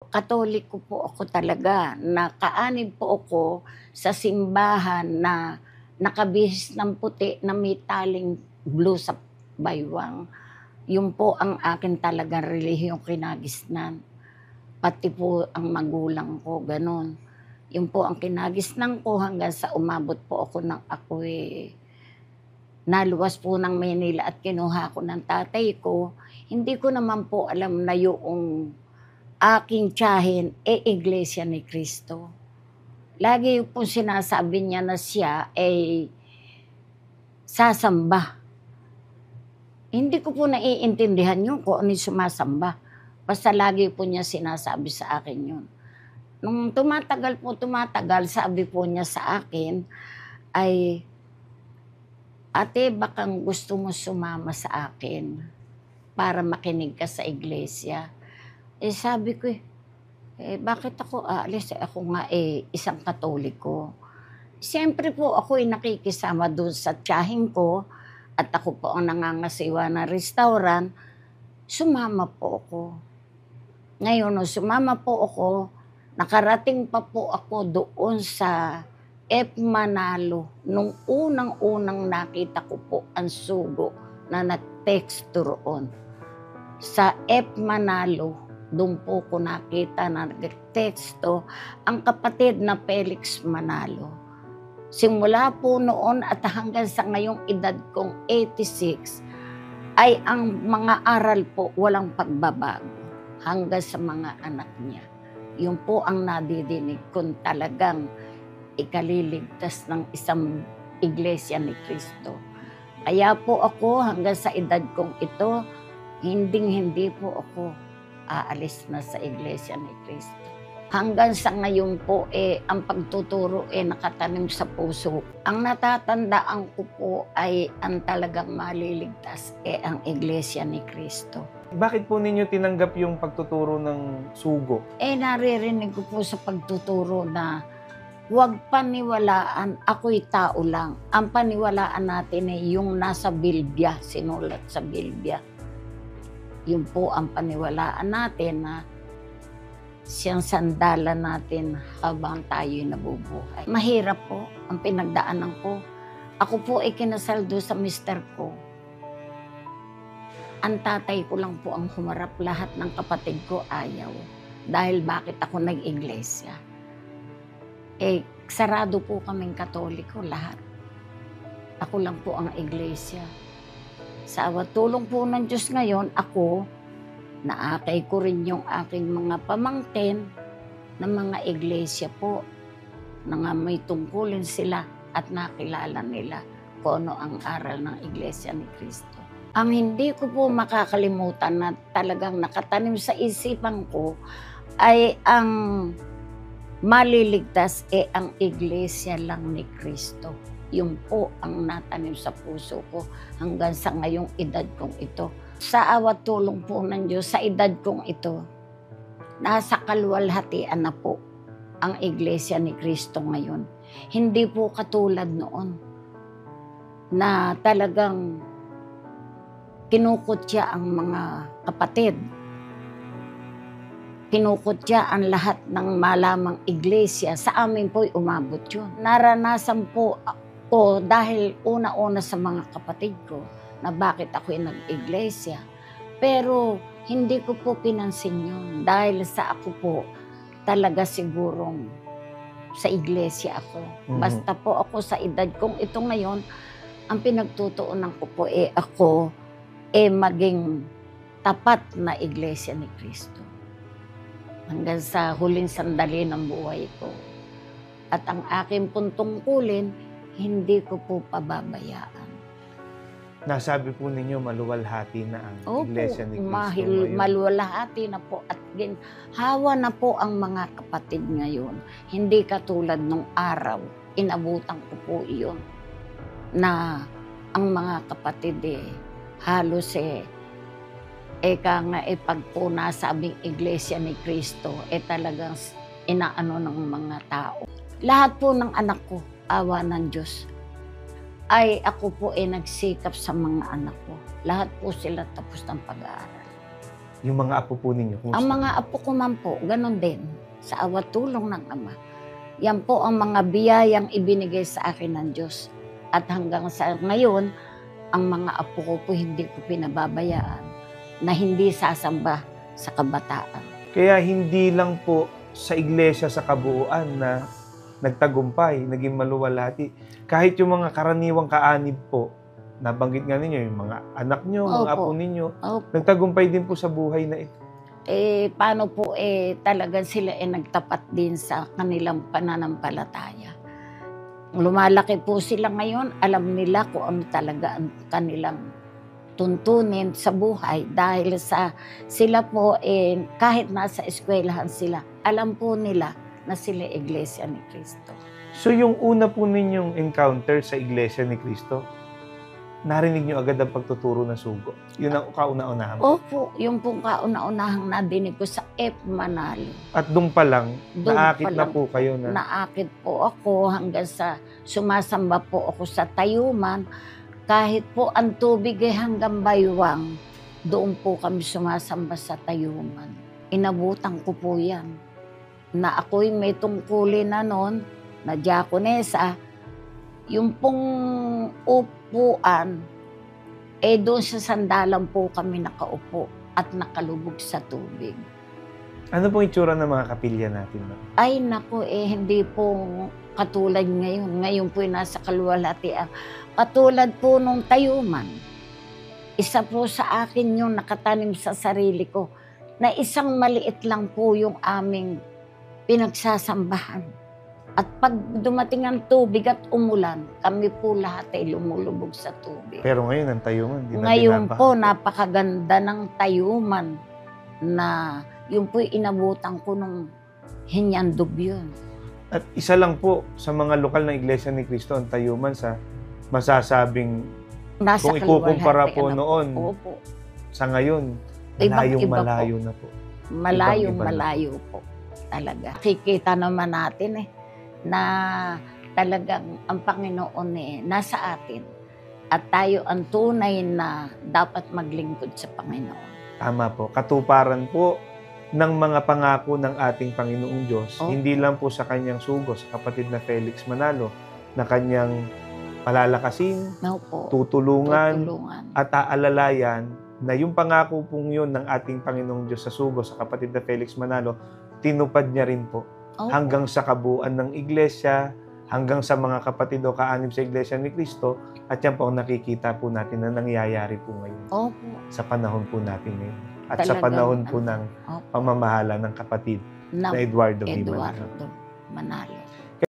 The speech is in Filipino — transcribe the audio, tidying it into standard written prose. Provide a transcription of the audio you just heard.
Katoliko po ako talaga. Nakaanib po ako sa simbahan na nakabihis ng puti na may taling blue sa baywang. Yun po ang akin talagang relihiyong kinagisnan. Pati po ang magulang ko, ganun. Yun po ang kinagisnan ko hanggang sa umabot po ako ng naluwas po ng Maynila at kinuha ko ng tatay ko. Hindi ko naman po alam na yung aking tiyahin Iglesia ni Cristo. Lagi po sinasabi niya na siya ay sasamba. Hindi ko po naiintindihan yun kung ano yung sumasamba. Basta lagi po niya sinasabi sa akin yun. Nung tumatagal, sabi po niya sa akin ay, ate, bakang gusto mo sumama sa akin para makinig ka sa iglesia. Sabi ko, bakit ako aalis? Ako nga isang Katoliko. Siyempre po ako nakikisama doon sa tiyahin ko at ako po ang nangangasiwa ng restaurant. Sumama po ako. Ngayon, no, sumama po ako, nakarating pa po ako doon sa F. Manalo. Nung unang-unang nakita ko po ang sugo na nag-text roon. Sa F. Manalo, doon po ko nakita na nag-texto ang kapatid na Felix Manalo. Simula po noon at hanggang sa ngayong edad kong 86, ay ang mga aral po walang pagbabago hanggang sa mga anak niya. Yun po ang nadidinig kung talagang ikaliligtas ng isang Iglesia ni Cristo. Kaya po ako hanggang sa edad kong ito, hindi po ako aalis na sa Iglesia ni Cristo. Hanggang sa ngayon po ang pagtuturo nakatanim sa puso. Ang natatandaan ko po ay ang talagang maliligtas ang Iglesia ni Cristo. Bakit po ninyo tinanggap yung pagtuturo ng sugo? Naririnig ko po sa pagtuturo na huwag paniwalaan, ako'y tao lang. Ang paniwalaan natin yung nasa Bilbya, sinulat sa Bilbya. Yun po ang paniwalaan natin na siyang sandalan natin habang tayo'y nabubuhay. Mahirap po ang pinagdaanan ko. Ako po ay kinasal doon sa mister ko. Ang tatay ko lang po ang humarap, lahat ng kapatid ko ayaw. Dahil bakit ako nag-iglesia? Sarado po kaming Katoliko lahat. Ako lang po ang iglesia. Sa tulong po ng Diyos ngayon, ako, naakay ko rin yung aking mga pamangkin na mga iglesia po, na nga may tungkulin sila at nakilala nila kung ano ang aral ng Iglesia ni Cristo. Ang hindi ko po makakalimutan na talagang nakatanim sa isipan ko ay ang maliligtas ang Iglesia lang ni Cristo. Yun po ang natanim sa puso ko hanggang sa ngayong edad kong ito. Sa awat tulong po ng Diyos, sa edad kong ito, nasa kaluwalhatian na po ang Iglesia ni Cristo ngayon. Hindi po katulad noon na talagang kinukutya ang mga kapatid. Kinukutya ang lahat ng malamang iglesia. Sa amin po'y umabot yun. Naranasan po ko dahil una-una sa mga kapatid ko na bakit ako'y nag-iglesia. Pero hindi ko po pinansin yun dahil sa ako po talaga sigurong sa iglesia ako. Basta po ako sa edad kong ito ngayon, ang pinagtutuunan ko po ako maging tapat na Iglesia ni Cristo. Hanggang sa huling sandali ng buhay ko. At ang aking pong tungkulin, hindi ko po pababayaan. Nasabi po ninyo maluwalhati na ang Iglesia ni Cristo ngayon. Maluwalhati na po at hawa na po ang mga kapatid ngayon. Hindi katulad nung araw, inabutan ko po iyon na ang mga kapatid halos pag po nasabing Iglesia ni Cristo, talagang inaano ng mga tao. Lahat po ng anak ko, awa ng Diyos, ay ako po nagsikap sa mga anak ko. Lahat po sila tapos ng pag-aaral. Yung mga apo po ninyo, Ang kumusta? mga apo ko man po, ganun din. Sa awat tulong ng Ama. Yan po ang mga biyayang ibinigay sa akin ng Diyos. At hanggang sa ngayon, ang mga apo ko po hindi ko pinababayaan na hindi sasamba sa kabataan. Kaya hindi lang po sa iglesia sa kabuuan na nagtagumpay, naging maluwalhati. Kahit yung mga karaniwang kaanib po, nabanggit nga ninyo, yung mga anak nyo, mga Opo. apo ninyo, Opo. nagtagumpay din po sa buhay na ito. Paano po talagang sila nagtapat din sa kanilang pananampalataya. Lumalaki po sila ngayon, alam nila kung ano talaga ang kanilang tuntunin sa buhay dahil sa sila po kahit nasa eskwelahan sila, alam po nila na sila Iglesia ni Cristo. So yung una po ninyong encounter sa Iglesia ni Cristo, narinig nyo agad ang pagtuturo ng sugo. Yun ang kauna-unahan. Opo, yung pong kauna-unahang nadinig ko sa F. Manalo. At doon pa lang, Doon naakit pa na lang po kayo na Naakit po ako hanggang sa sumasamba po ako sa tayuman. Kahit po ang tubig hanggang baywang, doon po kami sumasamba sa tayuman. Inabutan ko po yan. Na ako'y may tungkulin na noon, na diakonesa, yung pong upuan, doon sa sandalan po kami nakaupo at nakalubog sa tubig. ano pong itsura ng mga kapilya natin? No? Ay naku, hindi po katulad ngayon. Ngayon po nasa kaluwalhatian. Katulad po nung tayuman. Isa po sa akin yung nakatanim sa sarili ko na isang maliit lang po yung aming pinagsasambahan. At pag dumating ang tubig at umulan, kami po lahat ay lumulubog sa tubig. Pero ngayon, ang tayuman, di na Ngayon binabaha. po, napakaganda ng tayuman na yung po inabutan ko nung hinyandog yun. At isa lang po sa mga lokal na Iglesia ni Cristo ang tayuman sa masasabing Nasa kung ikukumpara po kaluwalhatian na noon Opo. sa ngayon, Ibang-iba malayo na po. Malayong Ibang-iba na. malayo po talaga. Kikita naman natin na talagang ang Panginoon nasa atin at tayo ang tunay na dapat maglingkod sa Panginoon. Tama po. Katuparan po ng mga pangako ng ating Panginoong Diyos, Opo. hindi lang po sa kanyang sugo, sa kapatid na Felix Manalo, na kanyang palalakasin, No po. tutulungan, Tutulungan. at aalalayan na yung pangako pong yun ng ating Panginoong Diyos sa sugo, sa kapatid na Felix Manalo, tinupad niya rin po. Opo. Hanggang sa kabuuan ng iglesia, hanggang sa mga kapatid o kaanib sa Iglesia ni Cristo, at yan po ang nakikita po natin na nangyayari po ngayon Opo. sa panahon po natin ngayon. At sa Talagang, panahon po ng Opo. pamamahala ng kapatid Na na Eduardo V. Manalo. Eduardo Manalo.